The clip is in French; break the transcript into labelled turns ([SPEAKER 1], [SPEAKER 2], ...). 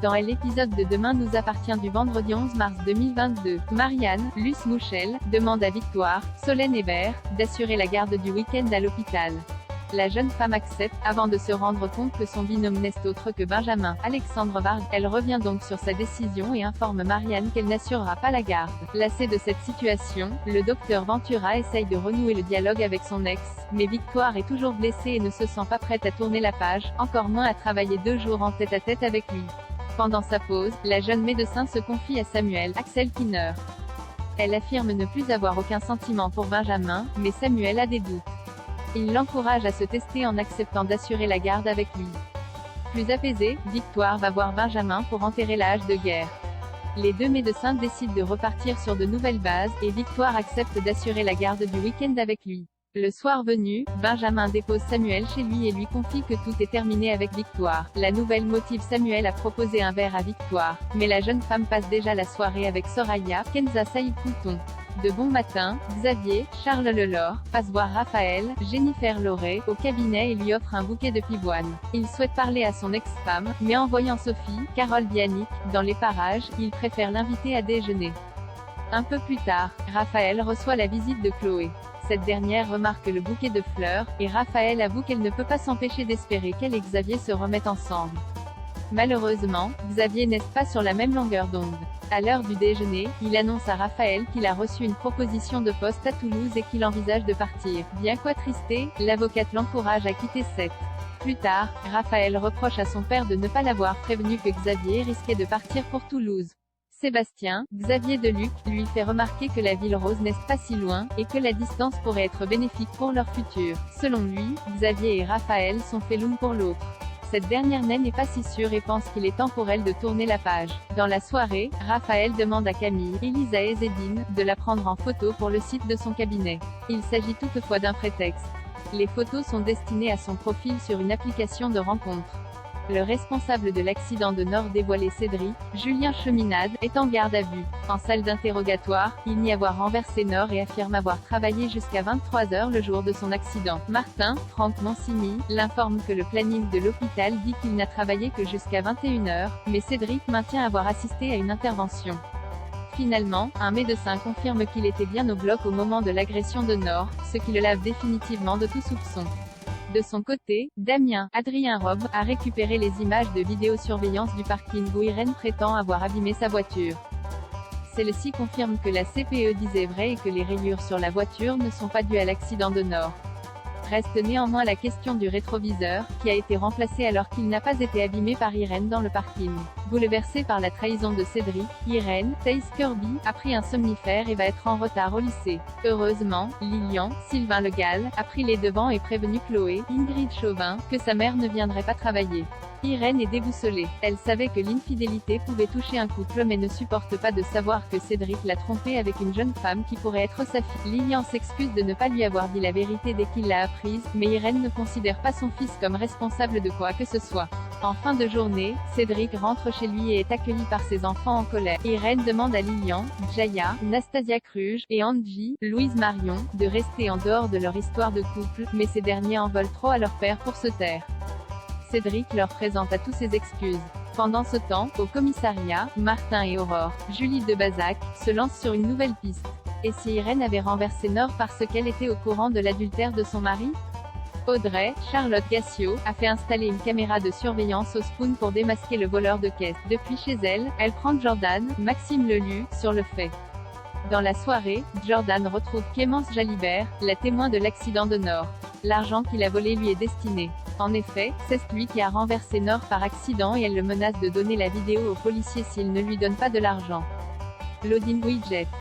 [SPEAKER 1] Dans l'épisode de Demain nous appartient du vendredi 11 mars 2022, Marianne, Luce Mouchel, demande à Victoire, Solène Hébert, d'assurer la garde du week-end à l'hôpital. La jeune femme accepte, avant de se rendre compte que son binôme n'est autre que Benjamin, Alexandre Varg. Elle revient donc sur sa décision et informe Marianne qu'elle n'assurera pas la garde. Lassé de cette situation, le docteur Ventura essaye de renouer le dialogue avec son ex, mais Victoire est toujours blessée et ne se sent pas prête à tourner la page, encore moins à travailler 2 jours en tête-à-tête avec lui. Pendant sa pause, la jeune médecin se confie à Samuel, Axel Kinner. Elle affirme ne plus avoir aucun sentiment pour Benjamin, mais Samuel a des doutes. Il l'encourage à se tester en acceptant d'assurer la garde avec lui. Plus apaisée, Victoire va voir Benjamin pour enterrer la hache de guerre. Les 2 médecins décident de repartir sur de nouvelles bases, et Victoire accepte d'assurer la garde du week-end avec lui. Le soir venu, Benjamin dépose Samuel chez lui et lui confie que tout est terminé avec Victoire. La nouvelle motive Samuel à proposer un verre à Victoire, mais la jeune femme passe déjà la soirée avec Soraya, Kenza Saïd Couton. De bon matin, Xavier, Charles Lelore, passe voir Raphaël, Jennifer Lauré, au cabinet et lui offre un bouquet de pivoine. Il souhaite parler à son ex-femme, mais en voyant Sophie, Carole Bianic, dans les parages, il préfère l'inviter à déjeuner. Un peu plus tard, Raphaël reçoit la visite de Chloé. Cette dernière remarque le bouquet de fleurs, et Raphaël avoue qu'elle ne peut pas s'empêcher d'espérer qu'elle et Xavier se remettent ensemble. Malheureusement, Xavier n'est pas sur la même longueur d'onde. À l'heure du déjeuner, il annonce à Raphaël qu'il a reçu une proposition de poste à Toulouse et qu'il envisage de partir. Bien qu'attristé, l'avocate l'encourage à quitter Sète. Plus tard, Raphaël reproche à son père de ne pas l'avoir prévenu que Xavier risquait de partir pour Toulouse. Sébastien, Xavier Deluc, lui fait remarquer que la ville rose n'est pas si loin, et que la distance pourrait être bénéfique pour leur futur. Selon lui, Xavier et Raphaël sont faits l'un pour l'autre. Cette dernière n'est pas si sûre et pense qu'il est temps pour elle de tourner la page. Dans la soirée, Raphaël demande à Camille, Elisa et Zédine, de la prendre en photo pour le site de son cabinet. Il s'agit toutefois d'un prétexte. Les photos sont destinées à son profil sur une application de rencontre. Le responsable de l'accident de Nord dévoilé Cédric, Julien Cheminade, est en garde à vue. En salle d'interrogatoire, il nie avoir renversé Nord et affirme avoir travaillé jusqu'à 23 h le jour de son accident. Martin, Franck Mancini, l'informe que le planning de l'hôpital dit qu'il n'a travaillé que jusqu'à 21 h, mais Cédric maintient avoir assisté à une intervention. Finalement, un médecin confirme qu'il était bien au bloc au moment de l'agression de Nord, ce qui le lave définitivement de tout soupçon. De son côté, Damien, Adrien Robe, a récupéré les images de vidéosurveillance du parking où Irène prétend avoir abîmé sa voiture. Celle-ci confirme que la CPE disait vrai et que les rayures sur la voiture ne sont pas dues à l'accident de Nord. Reste néanmoins la question du rétroviseur, qui a été remplacé alors qu'il n'a pas été abîmé par Irène dans le parking. Bouleversée par la trahison de Cédric, Irène, Thaïs Kirby, a pris un somnifère et va être en retard au lycée. Heureusement, Lilian, Sylvain Le Gall, a pris les devants et prévenu Chloé, Ingrid Chauvin, que sa mère ne viendrait pas travailler. Irène est déboussolée. Elle savait que l'infidélité pouvait toucher un couple mais ne supporte pas de savoir que Cédric l'a trompée avec une jeune femme qui pourrait être sa fille. Lilian s'excuse de ne pas lui avoir dit la vérité dès qu'il l'a apprise, mais Irène ne considère pas son fils comme responsable de quoi que ce soit. En fin de journée, Cédric rentre chez lui et est accueilli par ses enfants en colère. Irène demande à Lilian, Jaya, Nastasia Kruge, et Angie, Louise Marion, de rester en dehors de leur histoire de couple, mais ces derniers en veulent trop à leur père pour se taire. Cédric leur présente à tous ses excuses. Pendant ce temps, au commissariat, Martin et Aurore, Julie de Bazac, se lancent sur une nouvelle piste. Et si Irène avait renversé Nord parce qu'elle était au courant de l'adultère de son mari? Audrey, Charlotte Gassio, a fait installer une caméra de surveillance au Spoon pour démasquer le voleur de caisse. Depuis chez elle, elle prend Jordan, Maxime Lelu, sur le fait. Dans la soirée, Jordan retrouve Clémence Jalibert, la témoin de l'accident de Nord. L'argent qu'il a volé lui est destiné. En effet, c'est lui qui a renversé Nord par accident et elle le menace de donner la vidéo aux policiers s'il ne lui donne pas de l'argent. Loading Widget.